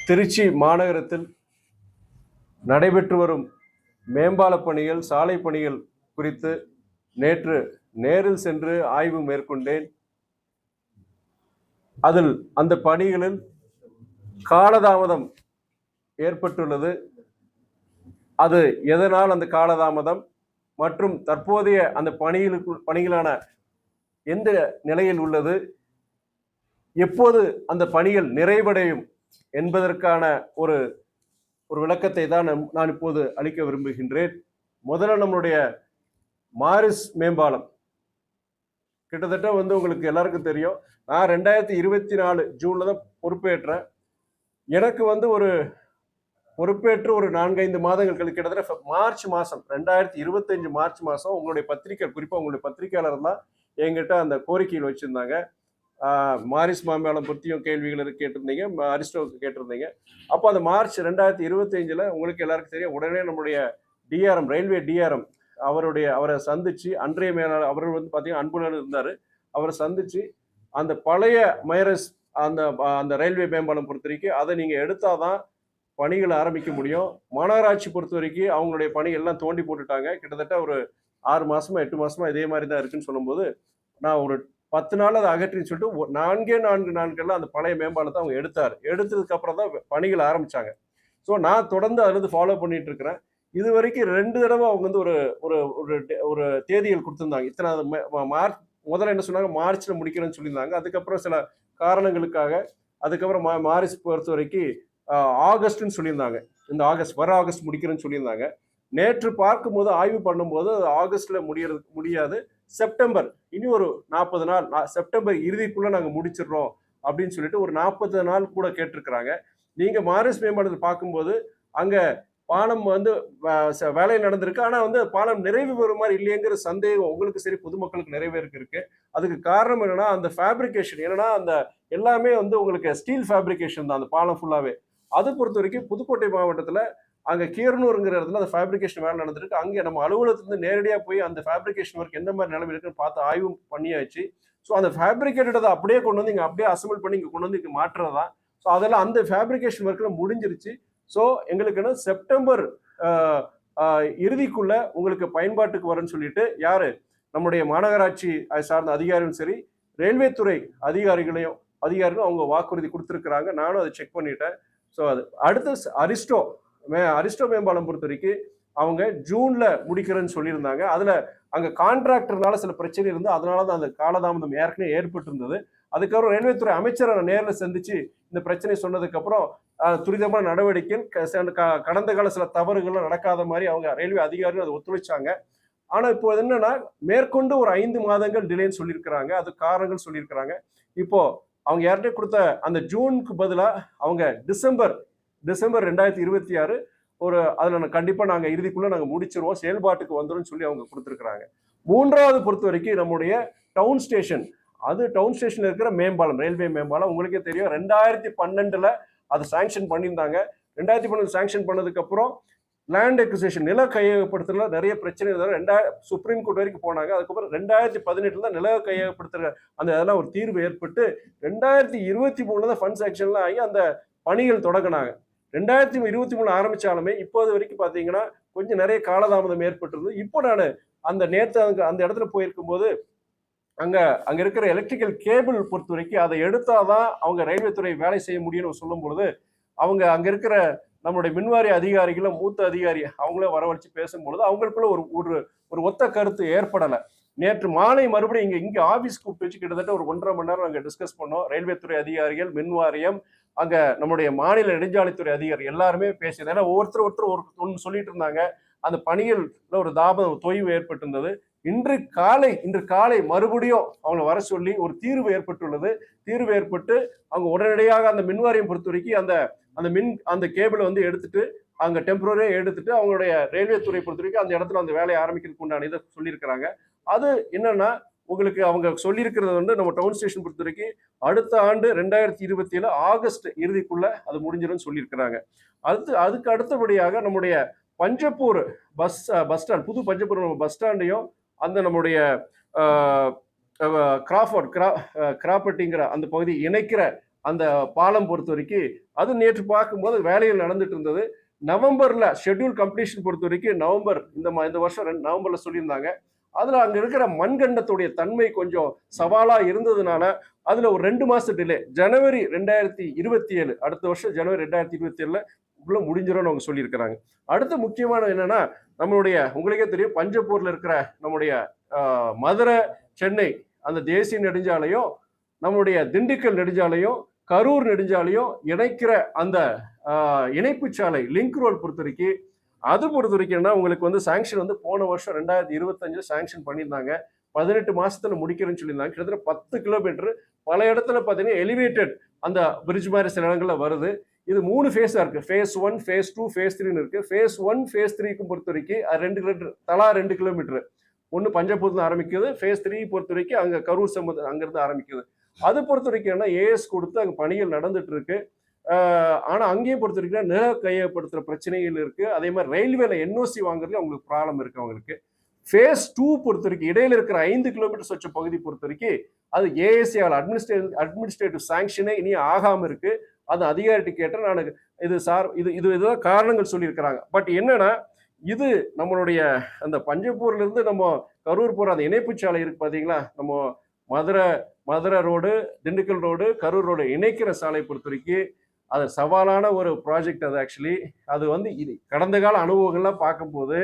திருச்சி மாநகரத்தில் நடைபெற்று வரும் மேம்பால பணிகள், சாலை பணிகள் குறித்து நேற்று நேரில் சென்று ஆய்வு மேற்கொண்டேன். அதில் அந்த பணிகளில் காலதாமதம் ஏற்பட்டுள்ளது. அது எதனால் அந்த காலதாமதம் மற்றும் தற்போதைய அந்த பணிகளான எந்த நிலையில் உள்ளது, எப்போது அந்த பணிகள் நிறைவடையும் என்பதற்கான ஒரு விளக்கத்தை தான் நான் இப்போது அளிக்க விரும்புகின்றேன். முதல்ல நம்மளுடைய மாரிஸ் மேம்பாலம் கிட்டத்தட்ட உங்களுக்கு எல்லாருக்கும் தெரியும். நான் 2024 ஜூன்ல தான் பொறுப்பேற்றேன். எனக்கு ஒரு பொறுப்பேற்று ஒரு 4-5 மாதங்கள் கழித்து கிட்டத்தட்ட மார்ச் மாதம் 2025 மார்ச் மாதம் உங்களுடைய பத்திரிகை, குறிப்பாக உங்களுடைய பத்திரிகையாளர் தான் என்கிட்ட அந்த கோரிக்கையில் வச்சுருந்தாங்க. மாரிஸ் மேம்பாலம் பற்றியும் கேள்விகள் கேட்டிருந்தீங்க, அரிஸ்டோவுக்கு கேட்டிருந்தீங்க. அப்போ அந்த மார்ச் 2025 உங்களுக்கு எல்லாருக்கும் தெரியும், உடனே நம்முடைய டிஆர்எம், ரயில்வே டிஆர்எம் அவரை சந்திச்சு, அன்றைய மேலாளர் அவர் பார்த்தீங்கன்னா அன்புடன் இருந்தார். அவரை சந்திச்சு அந்த பழைய மைரஸ் அந்த ரயில்வே மேம்பாலம் பொறுத்த வரைக்கும் அதை நீங்கள் எடுத்தாதான் பணிகளை ஆரம்பிக்க முடியும். மாநகராட்சி பொறுத்த வரைக்கும் அவங்களுடைய பணிகள் எல்லாம் தோண்டி போட்டுட்டாங்க. கிட்டத்தட்ட ஒரு 6 மாசமா 8 மாசமா இதே மாதிரி தான் இருக்குன்னு சொல்லும்போது, நான் ஒரு 10 நாள் அதை அகற்றின்னு சொல்லிட்டு 4 நாட்கள்ல அந்த பழைய மேம்பாலத்தை அவங்க எடுத்ததுக்கு அப்புறம் தான் பணிகள் ஆரம்பிச்சாங்க. ஸோ நான் தொடர்ந்து அதுலேருந்து ஃபாலோ பண்ணிட்டு இருக்கிறேன். இது வரைக்கும் 2 தடவை அவங்க ஒரு ஒரு தேதிகள் கொடுத்துருந்தாங்க. இத்தனை மார்ச், முதல்ல என்ன சொன்னாங்க, மார்ச்ல முடிக்கிறேன்னு சொல்லியிருந்தாங்க. அதுக்கப்புறம் சில காரணங்களுக்காக அதுக்கப்புறம் மார்ச் பொறுத்த வரைக்கும் ஆகஸ்ட்னு சொல்லியிருந்தாங்க. இந்த வர ஆகஸ்ட் முடிக்கிறேன்னு சொல்லியிருந்தாங்க. நேற்று பார்க்கும்போது, ஆய்வு பண்ணும்போது ஆகஸ்ட்ல முடியாது, செப்டம்பர், இனி ஒரு 40 நாள், செப்டம்பர் இறுதிக்குள்ள நாங்கள் முடிச்சிடுறோம் அப்படின்னு சொல்லிட்டு ஒரு 40 நாள் கூட கேட்டிருக்கிறாங்க. நீங்க மாரிஸ் மேம்பாலத்தில் பார்க்கும்போது அங்க பாலம் வேலை நடந்திருக்கு. ஆனா பாலம் நிறைவு பெறும் மாதிரி இல்லையங்கிற சந்தேகம் உங்களுக்கு சரி, பொதுமக்களுக்கு நிறைவேறக்கு இருக்கு. அதுக்கு காரணம் என்னன்னா, அந்த ஃபேப்ரிகேஷன் என்னன்னா, அந்த எல்லாமே உங்களுக்கு ஸ்டீல் ஃபேப்ரிகேஷன் தான் அந்த பாலம் ஃபுல்லாவே. அதை பொறுத்த வரைக்கும் புதுக்கோட்டை மாவட்டத்துல அங்க கீரனூருங்கிற இடத்துல அந்த ஃபேப்ரிகேஷன் வேலை நடந்திருக்கு. அங்கே நம்ம அலுவலகத்திலிருந்து நேரடியாக போய் அந்த ஃபேப்ரிகேஷன் ஒர்க் எந்த மாதிரி நிலைமை இருக்குன்னு பார்த்து ஆய்வு பண்ணியாச்சு. ஸோ அந்த ஃபேப்ரிகேட்டதை அப்படியே கொண்டு வந்து இங்கே அப்படியே அசம்பிள் பண்ணி இங்கே கொண்டு வந்து இங்கே மாற்றுறதான். ஸோ அதெல்லாம் அந்த ஃபேப்ரிகேஷன் ஒர்க்கில் முடிஞ்சிருச்சு. ஸோ எங்களுக்கு செப்டம்பர் இறுதிக்குள்ள உங்களுக்கு பயன்பாட்டுக்கு வரும்னு சொல்லிட்டு யாரு, நம்முடைய மாநகராட்சி சார்ந்த அதிகாரிகளும் சரி, ரயில்வே துறை அதிகாரிகளும் அவங்க வாக்குறுதி கொடுத்துருக்குறாங்க. நானும் அதை செக் பண்ணிட்டேன். ஸோ அது அடுத்து அரிஸ்டோ மேம்பாலம் பொறுத்த வரைக்கும் அவங்க ஜூன்ல முடிக்கிறேன்னு சொல்லியிருந்தாங்க. அதுல அங்க கான்ட்ராக்டர்னால சில பிரச்சனை இருந்து அதனாலதான் அந்த காலதாமதம் ஏற்கனவே ஏற்பட்டு இருந்தது. அதுக்கப்புறம் ரயில்வே துறை அமைச்சரை நேரில் சந்திச்சு இந்த பிரச்சனை சொன்னதுக்கு அப்புறம் துரிதமான நடவடிக்கை, கடந்த கால சில தவறுகள் நடக்காத மாதிரி அவங்க ரயில்வே அதிகாரிகள் அதை ஒத்துழைச்சாங்க. ஆனா இப்போ என்னன்னா, மேற்கொண்டு ஒரு 5 மாதங்கள் டிலேன்னு சொல்லியிருக்கிறாங்க. அது காரணங்கள் சொல்லியிருக்கிறாங்க. இப்போ அவங்க யார்கிட்ட கொடுத்த அந்த ஜூனுக்கு பதிலா அவங்க டிசம்பர் 2026 அதுல கண்டிப்பா நாங்க இறுதிக்குள்ள நாங்க முடிச்சிருவோம், செயல்பாட்டுக்கு வந்துடும் சொல்லி அவங்க கொடுத்துருக்காங்க. 3வது பொறுத்த வரைக்கும் நம்முடைய டவுன் ஸ்டேஷன் இருக்கிற மேம்பாலம், ரயில்வே மேம்பாலம் உங்களுக்கே தெரியும். 2012 அது சாங்ஷன் பண்ணியிருந்தாங்க. 2012 சாங்ஷன் பண்ணதுக்கு அப்புறம் லேண்ட் எக்விசிஷன், நில கையகப்படுத்துறதுல நிறைய பிரச்சனை இருந்தாலும் சுப்ரீம் கோர்ட் வரைக்கும் போனாங்க. அதுக்கப்புறம் 2018 தான் நில கையகப்படுத்துற அதெல்லாம் ஒரு தீர்வு ஏற்பட்டு 2023 தான் ஃபண்ட் சாங்ஷன்லாம் ஆகி அந்த பணிகள் தொடங்கினாங்க. 2023 ஆரம்பிச்சாலுமே இப்போது வரைக்கும் பாத்தீங்கன்னா கொஞ்சம் நிறைய காலதாமதம் ஏற்பட்டிருந்தது. இப்போ நான் நேற்று அந்த இடத்துல போயிருக்கும் போது அங்க இருக்கிற எலக்ட்ரிக்கல் கேபிள் பொறுத்த வரைக்கும் அதை எடுத்தாதான் அவங்க ரயில்வே துறை வேலை செய்ய முடியும்னு சொல்லும் பொழுது, அவங்க அங்க இருக்கிற நம்மளுடைய மின்வாரிய அதிகாரிகளும் மூத்த அதிகாரி அவங்களே வரவழைச்சு பேசும்பொழுது அவங்களுக்குள்ள ஒரு ஒத்த கருத்து ஏற்படலை. நேற்று மாலை மறுபடியும் இங்க ஆபீஸ் கூப்பிட்டு வச்சு கிட்டத்தட்ட ஒரு 1.5 மணி நேரம் அங்க டிஸ்கஸ் பண்ணோம். ரயில்வே துறை அதிகாரிகள், மின்வாரியம், அங்க நம்முடைய மாநில நெடுஞ்சாலைத்துறை அதிகாரி எல்லாருமே பேசியது. ஏன்னா ஒருத்தர் ஒன்று சொல்லிட்டு இருந்தாங்க. அந்த பணிகள்ல ஒரு தொய்வு ஏற்பட்டிருந்தது. இன்று காலை மறுபடியும் அவங்களை வர சொல்லி ஒரு தீர்வு ஏற்பட்டு அவங்க உடனடியாக அந்த மின்வாரியம் பொறுத்த வரைக்கும் அந்த கேபிளை எடுத்துட்டு அங்க டெம்பரரியா எடுத்துட்டு அவங்களுடைய ரயில்வே துறை பொறுத்த வரைக்கும் அந்த இடத்துல அந்த வேலையை ஆரம்பிக்கிறதுக்கு உண்டான இதை சொல்லியிருக்கிறாங்க. அது என்னன்னா, உங்களுக்கு அவங்க சொல்லியிருக்கிறது நம்ம டவுன் ஸ்டேஷன் பொறுத்த வரைக்கும் அடுத்த ஆண்டு 2027 ஆகஸ்ட் இறுதிக்குள்ள அது முடிஞ்சிடும் சொல்லியிருக்கிறாங்க. அதுக்கு அடுத்தபடியாக நம்முடைய பஞ்சப்பூர் பஸ் ஸ்டாண்ட், புது பஞ்சப்பூர் பஸ் ஸ்டாண்டையும் அந்த நம்முடைய கிராப்பட்டிங்கிற அந்த பகுதி இணைக்கிற அந்த பாலம் பொறுத்த வரைக்கும் அது நேற்று பார்க்கும்போது வேலைகள் நடந்துட்டு இருந்தது. நவம்பர்ல ஷெட்யூல் கம்ப்ளீஷன் பொறுத்த வரைக்கும் நவம்பர் இந்த வருஷம் நவம்பர்ல சொல்லியிருந்தாங்க. அதுல அங்க இருக்கிற மண்கண்டத்துடைய தன்மை கொஞ்சம் சவாலா இருந்ததுனால அதுல ஒரு 2 மாசம் டிலே. ஜனவரி 2027 அடுத்த வருஷம் ஜனவரி 2027ல உள்ள முடிஞ்சிரும்னு அவங்க சொல்லியிருக்கிறாங்க. அடுத்த முக்கியமான என்னன்னா, நம்மளுடைய உங்களுக்கே தெரியும் பஞ்சப்பூர்ல இருக்கிற நம்முடைய மதுரை சென்னை அந்த தேசிய நெடுஞ்சாலையும் நம்முடைய திண்டுக்கல் நெடுஞ்சாலையும் கரூர் நெடுஞ்சாலையும் இணைக்கிற அந்த இணைப்பு சாலை லிங்க் ரோல் பொறுத்த வரைக்கும் அது பொறுத்த வரைக்கும்னா உங்களுக்கு வந்து சாங்ஷன் வந்து போன வருஷம் 2025 சாங்ஷன் பண்ணியிருந்தாங்க. 18 மாசத்துல முடிக்கிறேன்னு சொல்லியிருந்தாங்க. கிட்டத்தட்ட 10 கிலோமீட்டர் பல இடத்துல பார்த்தீங்கன்னா எலிவேட்டட் அந்த பிரிட்ஜ் மாதிரி சில இடங்கள்ல வருது. இது 3 ஃபேஸா இருக்கு. ஃபேஸ் 1, ஃபேஸ் 2, ஃபேஸ் 3ன்னு இருக்கு. ஃபேஸ் 1, ஃபேஸ் 3க்கும் பொறுத்த வரைக்கும் 2 கிலோமீட்டர் தலா 2 கிலோமீட்டர். ஒன்று பஞ்சப்பூர்ல ஆரம்பிக்குது. ஃபேஸ் 3 பொறுத்த வரைக்கும் அங்க கரூர் சம்பந்தம் அங்கிருந்து ஆரம்பிக்குது. அது பொறுத்த வரைக்கும் ஏஎஸ் கொடுத்து அங்க பணிகள் நடந்துட்டு இருக்கு. ஆனா அங்கேயும் பொறுத்த வரைக்கும் நில கையகப்படுத்துற பிரச்சனைகள் இருக்கு. அதே மாதிரி ரயில்வேல என்ஓசி வாங்குறதுல அவங்களுக்கு ப்ராப்ளம் இருக்கு அவங்களுக்கு. ஃபேஸ் 2 பொறுத்த வரைக்கும் இடையில இருக்கிற 5 கிலோமீட்டர் வச்ச பகுதி பொறுத்த வரைக்கும் அது ஏஎஸ்சியால் அட்மினிஸ்ட்ரேட்டிவ் சாங்ஷனே இனி ஆகாம இருக்கு. அது அதிகாரிட்டு கேட்ட நான் இது சார் இதுதான் காரணங்கள் சொல்லியிருக்கிறாங்க. பட் என்னன்னா இது நம்மளுடைய அந்த பஞ்சப்பூர்ல இருந்து நம்ம கரூர் போற அந்த இணைப்பு சாலை இருக்கு பாத்தீங்களா, நம்ம Madurai road, Dindigul road, Karur road இணைக்கிற சாலை பொறுத்த வரைக்கும் அது சவாலான ஒரு ப்ராஜெக்ட். அது ஆக்சுவலி அது வந்து இது கடந்த கால அனுபவங்கள்லாம் பார்க்கும்போது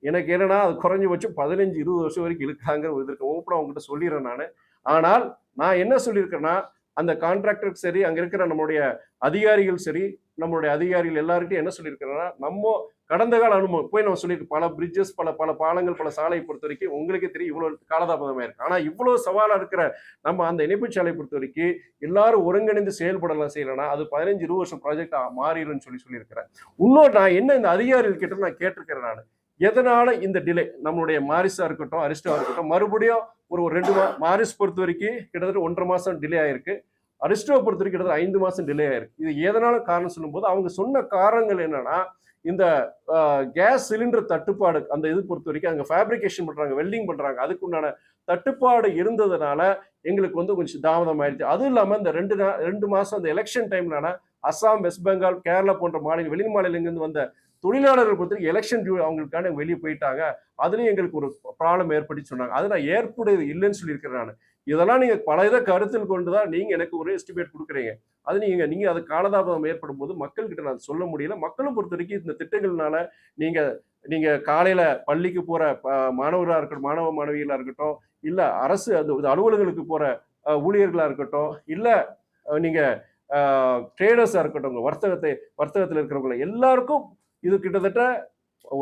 எனக்கு என்னன்னா அது குறைஞ்சபட்சம் 15-20 வருஷம் வரைக்கும் இழுக்காங்கிற இதற்கு ஓப்பனா அவங்ககிட்ட சொல்லிடுறேன் நான். ஆனால் நான் என்ன சொல்லியிருக்கேன்னா அந்த கான்ட்ராக்டருக்கு சரி அங்க இருக்கிற நம்மளுடைய அதிகாரிகள் சரி நம்மளுடைய அதிகாரிகள் எல்லாருக்கிட்டையும் என்ன சொல்லியிருக்கிறேன்னா நம்ம கடந்த கால அனுபவம் போய் நம்ம சொல்லியிருக்கோம். பல பிரிட்ஜஸ் பல பாலங்கள் பல சாலையை பொறுத்த வரைக்கும் உங்களுக்கே தெரியும் இவ்வளவு காலதாமதமா இருக்கு. ஆனா இவ்வளவு சவாலா இருக்கிற நம்ம அந்த இணைப்பு சாலை பொறுத்த வரைக்கும் எல்லாரும் ஒருங்கிணைந்து செயல்படலாம் செய்யலன்னா அது 15-20 வருஷம் ப்ராஜெக்ட் மாறிடும்னு சொல்லியிருக்கிறேன். இன்னொரு நான் என்ன இந்த அதிகாரிகள் கிட்ட நான் கேட்டிருக்கிறேன் நான் எதனால இந்த டிலே நம்மளுடைய மாரிஸா இருக்கட்டும் அரிஸ்டா இருக்கட்டும் மறுபடியும் ஒரு 2 மாரிஸ் பொறுத்த வரைக்கும் கிட்டத்தட்ட 1.5 மாசம் டிலே ஆயிருக்கு. அரிஸ்டோவை பொறுத்த வரைக்கும் கிட்டத்தட்ட 5 மாசம் டிலே ஆயிருக்கு. இது எதனால காரணம் சொல்லும்போது அவங்க சொன்ன காரணங்கள் என்னன்னா இந்த கேஸ் சிலிண்டர் தட்டுப்பாடு அந்த இது பொறுத்த வரைக்கும் அங்க ஃபேப்ரிகேஷன் பண்றாங்க வெல்டிங் பண்றாங்க அதுக்கு உண்டான தட்டுப்பாடு இருந்ததுனால எங்களுக்கு வந்து கொஞ்சம் தாமதம் ஆயிடுச்சு. அதுவும் இல்லாம இந்த 2 மாசம் அந்த எலெக்ஷன் டைம்னால அசாம் வெஸ்ட் பெங்கால் கேரளா போன்ற வெளி மாநிலங்களிலிருந்து வந்த தொழிலாளர்கள் பொறுத்த எலெக்ஷன் அவங்களுக்கான வெளியே போயிட்டாங்க. அதுலயும் எங்களுக்கு ஒரு ப்ராப்ளம் ஏற்பட்டு சொன்னாங்க. அது நான் ஏற்புடையது இல்லைன்னு சொல்லியிருக்கிறேன் நான். இதெல்லாம் நீங்க பல இதை கருத்தில் கொண்டுதான் நீங்க எனக்கு ஒரு எஸ்டிமேட் கொடுக்குறீங்க. அது நீங்க அது காலதாமதம் ஏற்படும் போது மக்கள் கிட்ட நான் சொல்ல முடியல. மக்களும் பொறுத்த வரைக்கும் இந்த திட்டங்கள்னால நீங்க காலையில பள்ளிக்கு போற மாணவர்களா இருக்கட்டும் மாணவ மாணவிகளா இருக்கட்டும் இல்ல அரசு அந்த அலுவலர்களுக்கு போற ஊழியர்களா இருக்கட்டும் இல்ல நீங்க ட்ரேடர்ஸா இருக்கட்டும் வர்த்தகத்தில் இருக்கிறவங்க எல்லாருக்கும் இது கிட்டத்தட்ட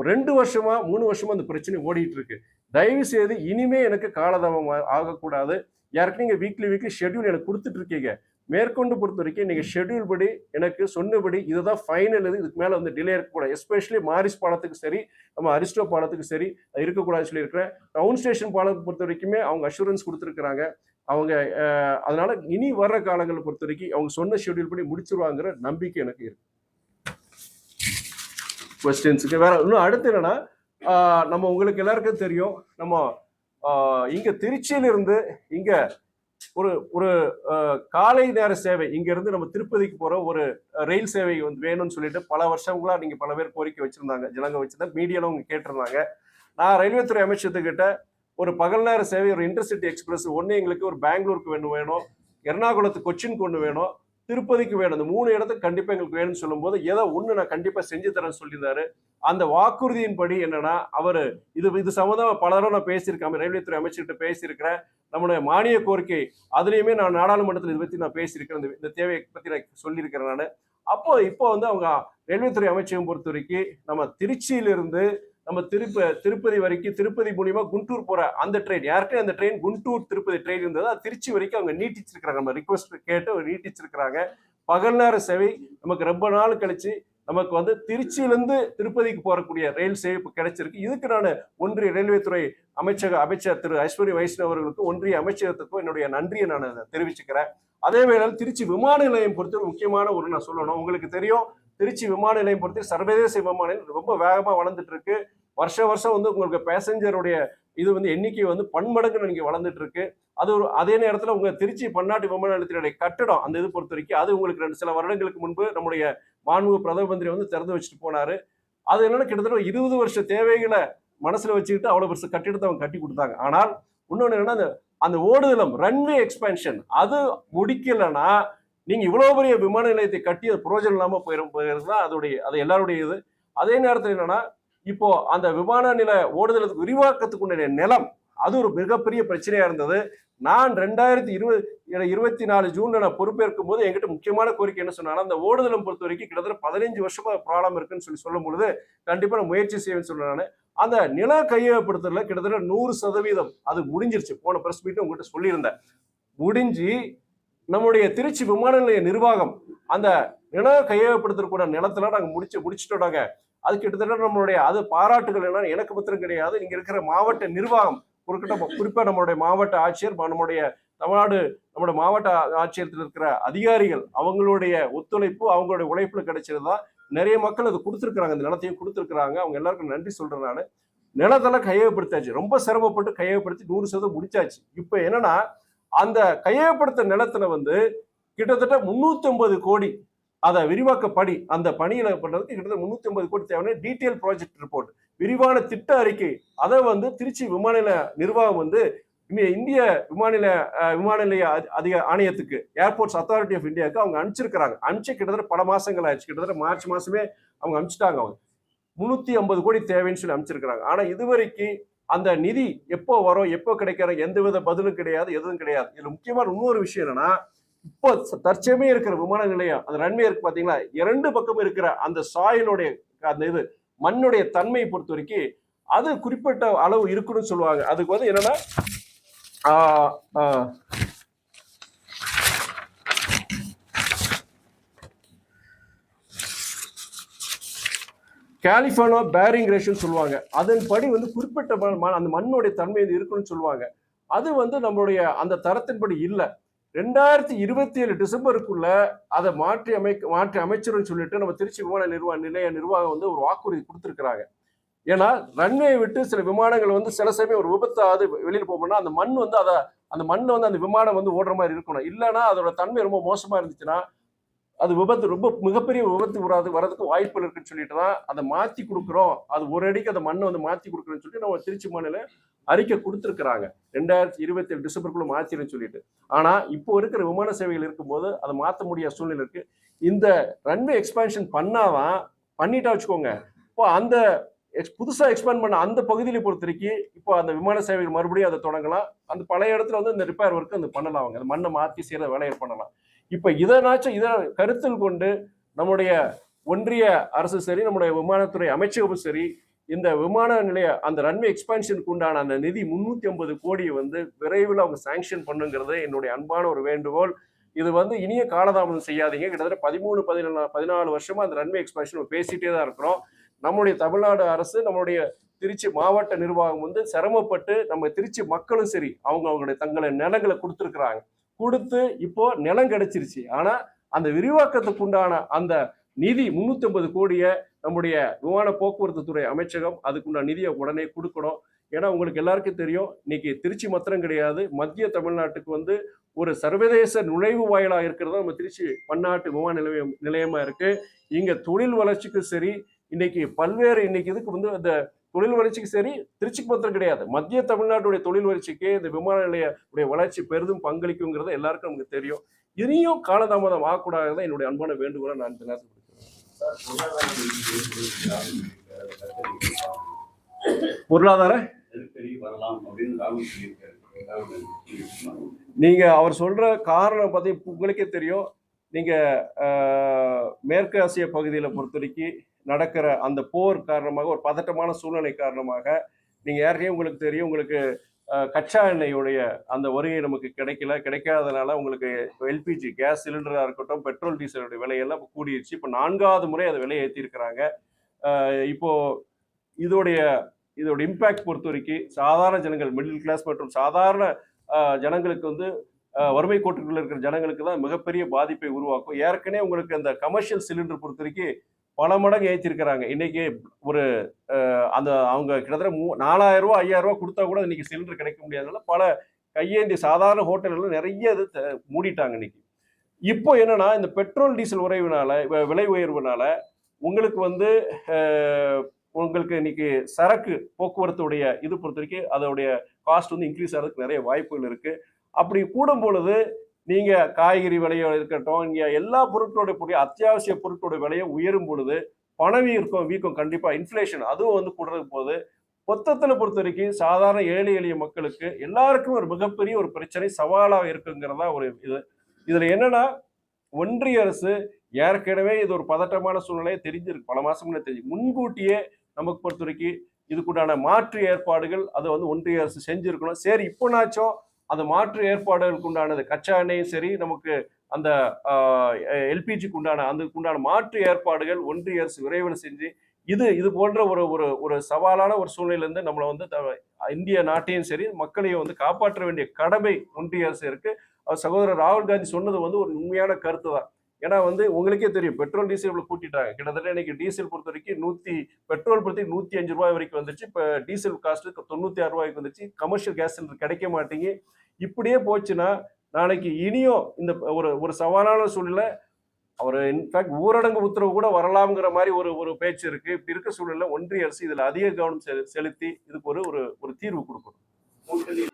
2 வருஷமா 3 வருஷமா அந்த பிரச்சனை ஓடிட்டு இருக்கு. தயவு செய்து இனிமே எனக்கு காலதாமம் ஆகக்கூடாது. யாருக்கு நீங்க வீக்லி ஷெட்யூல் எனக்கு கொடுத்துட்டு இருக்கீங்க. மேற்கொண்டு பொறுத்த வரைக்கும் நீங்க ஷெட்யூல் படி எனக்கு சொன்னபடி இதுதான் ஃபைனல். இதுக்கு மேல வந்து டிலே இருக்கக்கூடாது. எஸ்பெஷலி மாரிஸ் பாலத்துக்கு சரி நம்ம அரிஸ்டோ பாலத்துக்கு சரி இருக்கக்கூடாதுன்னு சொல்லியிருக்கிறேன். டவுன் ஸ்டேஷன் பாலத்தை பொறுத்த வரைக்குமே அவங்க அஷூரன்ஸ் கொடுத்துருக்குறாங்க. அவங்க அதனால இனி வர்ற காலங்களை பொறுத்த வரைக்கும் அவங்க சொன்ன ஷெட்யூல் படி முடிச்சிருவாங்கிற நம்பிக்கை எனக்கு இருக்கு. கொஸ்டின்ஸுக்கு வேற இன்னும் அடுத்து என்னன்னா நம்ம உங்களுக்கு எல்லாருக்கும் தெரியும் நம்ம இங்க திருச்சியிலிருந்து இங்க ஒரு காலை நேர சேவை இங்க இருந்து நம்ம திருப்பதிக்கு போற ஒரு ரயில் சேவை வந்து வேணும்னு சொல்லிட்டு பல வருஷங்களா நீங்க பல பேர் கோரிக்கை வச்சிருந்தாங்க. ஜனங்க வச்சிருந்தா மீடியால அவங்க கேட்டிருந்தாங்க. நான் ரயில்வே துறை அமைச்சர்கிட்ட ஒரு பகல் நேர சேவை ஒரு இன்டர்சிட்டி எக்ஸ்பிரஸ் ஒன்று எங்களுக்கு ஒரு பெங்களூருக்கு வேணும் எர்ணாகுளத்துக்கு கொச்சினுக்கு ஒன்று வேணும் திருப்பதிக்கு வேணும். இந்த 3 இடத்துக்கு கண்டிப்பா எங்களுக்கு வேணும்னு சொல்லும் போது ஏதோ ஒண்ணு நான் கண்டிப்பா செஞ்சு தரேன்னு சொல்லியிருந்தாரு. அந்த வாக்குறுதியின் படி என்னன்னா அவரு இது சம்பந்தமா பலரும் நான் பேசியிருக்கேன். ரயில்வே துறை அமைச்சர்கிட்ட பேசியிருக்கிறேன். நம்மளுடைய மானிய கோரிக்கை அதுலயுமே நான் நாடாளுமன்றத்தில் இதை பத்தி நான் பேசியிருக்கிறேன். இந்த தேவையை பத்தி நான் சொல்லியிருக்கிறேன் நான். இப்போ வந்து அவங்க ரயில்வே துறை அமைச்சகம் பொறுத்த வரைக்கும் நம்ம திருச்சியிலிருந்து நம்ம திருப்பதி வரைக்கும் திருப்பதி மூலியமா குண்டூர் போற அந்த ட்ரெயின் யாருக்கும் அந்த ட்ரெயின் குண்டூர் திருப்பதி ட்ரெயின் இருந்தது அது திருச்சி வரைக்கும் அவங்க நீட்டிச்சிருக்கிறாங்க. நம்ம ரிக்வஸ்ட் கேட்டு நீட்டிச்சிருக்கிறாங்க. பகல் நேர சேவை நமக்கு ரொம்ப நாள் கழிச்சு நமக்கு வந்து திருச்சியிலிருந்து திருப்பதிக்கு போறக்கூடிய ரயில் சேவை கிடைச்சிருக்கு. இதுக்கு நான் ஒன்றிய ரயில்வே துறை அமைச்சர் திரு அஸ்வினி வைஷ்ணவ் அவர்களுக்கும் ஒன்றிய அமைச்சகத்துக்கும் என்னுடைய நன்றியை நான் தெரிவிச்சுக்கிறேன். அதே வேளையில் திருச்சி விமான நிலையம் பொறுத்த முக்கியமான ஒரு நான் சொல்லணும். உங்களுக்கு தெரியும் திருச்சி விமான நிலையம் பொறுத்து சர்வதேச விமான நிலையம் ரொம்ப வேகமா வளர்ந்துட்டு இருக்கு. வருஷம் வந்து உங்களுக்கு பேசஞ்சருடைய இது வந்து எண்ணிக்கை வந்து பன்மடங்கு நீங்க வளர்ந்துட்டு இருக்கு. அது ஒரு அதே நேரத்தில் உங்க திருச்சி பன்னாட்டு விமான நிலையத்தினுடைய கட்டடம் அந்த இது பொறுத்த வரைக்கும் அது உங்களுக்கு சில வருடங்களுக்கு முன்பு நம்முடைய மாண்புமிகு பிரதம மந்திரி வந்து திறந்து வச்சுட்டு போனாரு. அது என்னன்னா கிட்டத்தட்ட 20 வருஷ தேவைகளை மனசுல வச்சுக்கிட்டு அவ்வளவு வருஷ கட்டிடத்தை அவங்க கட்டி கொடுத்தாங்க. ஆனால் இன்னொன்னு என்னன்னா அந்த ஓடுதளம் ரன்வே எக்ஸ்பென்ஷன் அது முடிக்கலன்னா நீங்க இவ்வளவு பெரிய விமான நிலையத்தை கட்டி அது புரோஜனம் இல்லாம போயிருந்தா அது எல்லாருடைய இது. அதே நேரத்தில் என்னன்னா இப்போ அந்த விமான நில ஓடுதளத்துக்கு விரிவாக்கத்துக்குள்ள நிலம் அது ஒரு மிகப்பெரிய பிரச்சனையா இருந்தது. நான் 2024 ஜூன்ல நான் பொறுப்பேற்கும் போது என்கிட்ட முக்கியமான கோரிக்கை என்ன சொன்னாலும் அந்த ஓடுதளம் பொறுத்த வரைக்கும் கிட்டத்தட்ட 15 வருஷமா ப்ராப்ளம் இருக்குன்னு சொல்லும் பொழுது கண்டிப்பா நான் முயற்சி செய்வேன்னு சொன்னேன். அந்த நில கையகப்படுத்துறதுல கிட்டத்தட்ட 100% அது முடிஞ்சிருச்சு. போன பிரஸ் மீட்டும் உங்ககிட்ட சொல்லியிருந்தேன். முடிஞ்சு நம்முடைய திருச்சி விமான நிலைய நிர்வாகம் அந்த நில கையகப்படுத்தக்கூடிய நிலத்துல நாங்க முடிச்சுட்டோம். அது கிட்டத்தட்ட நம்மளுடைய அது பாராட்டுகள் என்னன்னா எனக்கு மாத்திரம் கிடையாது, நீங்க இருக்கிற மாவட்ட நிர்வாகம் குறிப்பா நம்மளுடைய மாவட்ட ஆட்சியர் நம்முடைய தமிழ்நாடு நம்முடைய மாவட்ட ஆட்சியத்தில் இருக்கிற அதிகாரிகள் அவங்களுடைய ஒத்துழைப்பு அவங்களுடைய உழைப்புல கிடைச்சதுதான் நிறைய மக்கள் அது கொடுத்துருக்காங்க. அந்த நிலத்தையும் கொடுத்துருக்காங்க. அவங்க எல்லாருக்கும் நன்றி சொல்றேன். நான் நிலத்தெல்லாம் கையகப்படுத்தாச்சு, ரொம்ப சிரமப்பட்டு கையகப்படுத்தி 100% முடிச்சாச்சு. இப்ப என்னன்னா அந்த கையகப்படுத்த நிலத்துல வந்து கிட்டத்தட்ட 350 கோடி அதை விரிவாக்கப்படி அந்த பணியில பண்றதுக்கு கிட்டத்தட்ட 350 கோடி தேவையான டீடைல் ப்ராஜெக்ட் ரிப்போர்ட் விரிவான திட்ட அறிக்கை அதை வந்து திருச்சி விமான நிலைய நிர்வாகம் வந்து இந்திய விமான நிலைய ஆணையத்துக்கு ஏர்போர்ட்ஸ் அத்தாரிட்டி ஆஃப் இந்தியாவுக்கு அவங்க அனுப்பிச்சிருக்கிறாங்க. அனுப்பிச்சு கிட்டத்தட்ட பல மாசங்கள் ஆயிடுச்சு. கிட்டத்தட்ட மார்ச் மாசமே அவங்க அனுப்பிச்சிட்டாங்க. அவங்க 350 கோடி தேவைன்னு சொல்லி அனுப்பிச்சிருக்கிறாங்க. ஆனா இதுவரைக்கும் அந்த நிதி எப்போ வரும் எப்போ கிடைக்கிற எந்தவித பதிலும் கிடையாது, எதுவும் கிடையாது. இதுல முக்கியமான இன்னொரு விஷயம் என்னன்னா இப்போ தற்சயமே இருக்கிற விமான நிலையம் அந்த ரன்வே இருக்கு பாத்தீங்களா, 2 பக்கம் இருக்கிற அந்த சாயிலுடைய அந்த இது மண்ணுடைய தன்மையை பொறுத்த வரைக்கும் அது குறிப்பிட்ட அளவு இருக்குன்னு சொல்லுவாங்க. அதுக்கு வந்து என்னன்னா கலிஃபோர்னியா பேரிங் ரேஷன் சொல்லுவாங்க. அதன்படி வந்து குறிப்பிட்ட அந்த மண்ணுடைய தன்மை இருக்குன்னு சொல்லுவாங்க. அது வந்து நம்மளுடைய அந்த தரத்தின்படி இல்லை. 2027 டிசம்பருக்குள்ள அதை மாற்றி அமைச்சர்னு சொல்லிட்டு நம்ம திருச்சி விமான நிலைய நிர்வாகம் வந்து ஒரு வாக்குறுதி கொடுத்துருக்காங்க. ஏன்னா ரன்வே விட்டு சில விமானங்கள் வந்து சில சமயம் ஒரு விபத்தாவது வெளியில போகணும்னா அந்த மண் வந்து அந்த மண்ணை வந்து அந்த விமானம் வந்து ஓடுற மாதிரி இருக்கணும். இல்லைன்னா அதோட தன்மை ரொம்ப மோசமா இருந்துச்சுன்னா அது விபத்து ரொம்ப மிகப்பெரிய விபத்து வரதுக்கு வாய்ப்புகள் இருக்குன்னு சொல்லிட்டு தான் அதை மாத்தி கொடுக்குறோம். அது ஒரு அடிக்கு அந்த மண்ணை வந்து மாத்தி கொடுக்குறோன்னு சொல்லிட்டு நம்ம திருச்சி மாநில அறிக்கை கொடுத்துருக்குறாங்க. 2027 டிசம்பருக்குள்ள மாத்திருன்னு சொல்லிட்டு. ஆனா இப்போ இருக்கிற விமான சேவைகள் இருக்கும்போது அதை மாற்ற முடியாத சூழ்நிலை இருக்கு. இந்த ரன்வே எக்ஸ்பான்ஷன் பண்ணிட்டா வச்சுக்கோங்க, இப்போ அந்த புதுசா எக்ஸ்பேண்ட் பண்ண அந்த பகுதியில பொறுத்த வரைக்கும் இப்போ அந்த விமான சேவைகள் மறுபடியும் அதை தொடங்கலாம். அந்த பழைய இடத்துல வந்து இந்த ரிப்பேர் ஒர்க் அந்த பண்ணலாம். அவங்க அந்த மண்ணை மாற்றி செய்யற வேலையை பண்ணலாம். இப்ப இதை கருத்தில் கொண்டு நம்முடைய ஒன்றிய அரசு சரி, நம்முடைய விமானத்துறை அமைச்சகமும் சரி, இந்த விமான நிலைய அந்த ரன்வே எக்ஸ்பான்ஷனுக்கு உண்டான அந்த நிதி 350 கோடியை வந்து விரைவில் அவங்க சாங்ஷன் பண்ணுங்கிறது என்னுடைய அன்பான ஒரு வேண்டுகோள். இது வந்து இனிய காலதாமதம் செய்யாதீங்க. கிட்டத்தட்ட 14 வருஷமா அந்த ரன்வே எக்ஸ்பான்ஷன் பேசிட்டே தான் இருக்கிறோம். நம்முடைய தமிழ்நாடு அரசு நம்மளுடைய திருச்சி மாவட்ட நிர்வாகம் வந்து சிரமப்பட்டு நம்ம திருச்சி மக்களும் சரி அவங்களுடைய தங்களை நிலங்களை கொடுத்துருக்குறாங்க. கொடுத்து இப்போ நிலம் கிடைச்சிருச்சு. ஆனா அந்த விரிவாக்கத்துக்கு உண்டான அந்த நிதி 350 கோடியை நம்முடைய விமான போக்குவரத்து துறை அமைச்சகம் அதுக்குண்டான நிதியை உடனே கொடுக்கணும். ஏன்னா உங்களுக்கு எல்லாருக்கும் தெரியும், இன்னைக்கு திருச்சி மாத்திரம் கிடையாது, மத்திய தமிழ்நாட்டுக்கு வந்து ஒரு சர்வதேச நுழைவு வாயிலா இருக்கிறதா நம்ம திருச்சி பன்னாட்டு விமான நிலையமா இருக்கு. இங்க தொழில் வளர்ச்சிக்கு சரி, இன்னைக்கு பல்வேறு இதுக்கு வந்து அந்த தொழில் வளர்ச்சிக்கு சரி, திருச்சிக்கு மாத்திரம் கிடையாது, மத்திய தமிழ்நாட்டுடைய தொழில் வளர்ச்சிக்கு இந்த விமான நிலைய வளர்ச்சி பெரிதும் பங்களிக்குங்கிறது எல்லாருக்கும் நமக்கு தெரியும். இனியும் காலதாமதம் ஆகக்கூடாது என்னுடைய அன்பான வேண்டுகோளை நான் இந்த நேரத்தில் பொருளாதார நீங்க அவர் சொல்ற காரணம் பத்தி உங்களுக்கே தெரியும். நீங்க மேற்கு ஆசிய பகுதியில பொறுத்த வரைக்கும் நடக்கிற அந்த போர் காரணமாக ஒரு பதட்டமான சூழ்நிலை காரணமாக நீங்க ஏற்கனவே உங்களுக்கு தெரியும், உங்களுக்கு கச்சா எண்ணெயுடைய அந்த வருகை நமக்கு கிடைக்காதனால உங்களுக்கு எல்பிஜி கேஸ் சிலிண்டரா இருக்கட்டும், பெட்ரோல் டீசலுடைய விலையெல்லாம் கூடிடுச்சு. இப்போ 4வது முறை அதை விலையை ஏற்றி இருக்கிறாங்க. இப்போ இதோடைய இம்பாக்ட் பொறுத்த வரைக்கும் சாதாரண ஜனங்கள், மிடில் கிளாஸ் மற்றும் சாதாரண ஜனங்களுக்கு வந்து வறுமை கோட்டுக்குள்ள இருக்கிற ஜனங்களுக்கு தான் மிகப்பெரிய பாதிப்பை உருவாக்கும். ஏற்கனவே உங்களுக்கு அந்த கமர்ஷியல் சிலிண்டர் பொறுத்த வரைக்கும் பல மடங்கு ஏற்றிருக்கிறாங்க. இன்னைக்கு ஒரு அந்த அவங்க கிட்டத்தட்ட 4000 ரூபா 5000 ரூபா கொடுத்தா கூட இன்னைக்கு சிலிண்டர் கிடைக்க முடியாதனால பல கையேந்தி சாதாரண ஹோட்டல்கள் நிறைய இது மூடிட்டாங்க இன்னைக்கு. இப்போ என்னன்னா இந்த பெட்ரோல் டீசல் உறைவுனால விலை உயர்வுனால உங்களுக்கு வந்து உங்களுக்கு இன்னைக்கு சரக்கு போக்குவரத்துடைய இது பொறுத்த வரைக்கும் அதோடைய காஸ்ட் வந்து இன்க்ரீஸ் ஆகிறதுக்கு நிறைய வாய்ப்புகள் இருக்கு. அப்படி கூடும் பொழுது நீங்க காய்கறி விலையோ இருக்கட்டும், இங்க எல்லா பொருட்களுடைய அத்தியாவசிய பொருட்களுடைய விலையை உயரும் பொழுது பணவீக்கம் வீக்கம் கண்டிப்பா இன்ஃபிளேஷன் அதுவும் வந்து கூடுறது போது மொத்தத்துல பொறுத்த வரைக்கும் சாதாரண ஏழை எளிய மக்களுக்கு எல்லாருக்கும் ஒரு மிகப்பெரிய ஒரு பிரச்சனை சவாலா இருக்குங்கிறதா ஒரு இது. இதுல என்னன்னா ஒன்றிய அரசு ஏற்கனவே இது ஒரு பதட்டமான சூழ்நிலையை தெரிஞ்சிருக்கு, பல மாசம் முன்னே தெரிஞ்சு முன்கூட்டியே நமக்கு பொறுத்த வரைக்கும் இதுக்குண்டான மாற்று ஏற்பாடுகள் அதை வந்து ஒன்றிய அரசு செஞ்சிருக்கணும். சரி இப்போனாச்சும் அந்த மாற்று ஏற்பாடுகளுக்கு உண்டானது கச்சா எண்ணெயும் சரி நமக்கு அந்த எல்பிஜிக்கு உண்டான அதுக்கு உண்டான மாற்று ஏற்பாடுகள் ஒன்றிய அரசு விரைவில் செஞ்சு இது போன்ற ஒரு ஒரு ஒரு சவாலான ஒரு சூழ்நிலையிலிருந்து நம்மளை வந்து இந்திய நாட்டையும் சரி மக்களையும் வந்து காப்பாற்ற வேண்டிய கடமை ஒன்றிய அரசு இருக்கு. சகோதரர் ராகுல் காந்தி சொன்னது வந்து ஒரு உண்மையான கருத்து தான். ஏன்னா வந்து உங்களுக்கே தெரியும் பெட்ரோல் டீசல் இவ்வளவு கூட்டிட்டாங்க. கிட்டத்தட்ட இன்னைக்கு டீசல் பொறுத்த வரைக்கும் பெட்ரோல் பொறுத்த 105 ரூபாய் வரைக்கும் வந்துச்சு. இப்போ டீசல் காஸ்ட் 96 ரூபாய்க்கு வந்துச்சு. கமர்ஷியல் கேஸ் சிலிண்டர் கிடைக்க மாட்டேங்கி. இப்படியே போச்சுன்னா நாளைக்கு இனியும் இந்த ஒரு ஒரு சவாலான சூழ்நிலை அவர் இன்ஃபேக்ட் ஊரடங்கு உத்தரவு கூட வரலாம்ங்கிற மாதிரி ஒரு ஒரு பேச்சு இருக்கு. இப்படி இருக்க சூழ்நிலை ஒன்றிய அரசு இதுல அதிக கவனம் செலுத்தி இதுக்கு ஒரு ஒரு தீர்வு கொடுக்கணும்.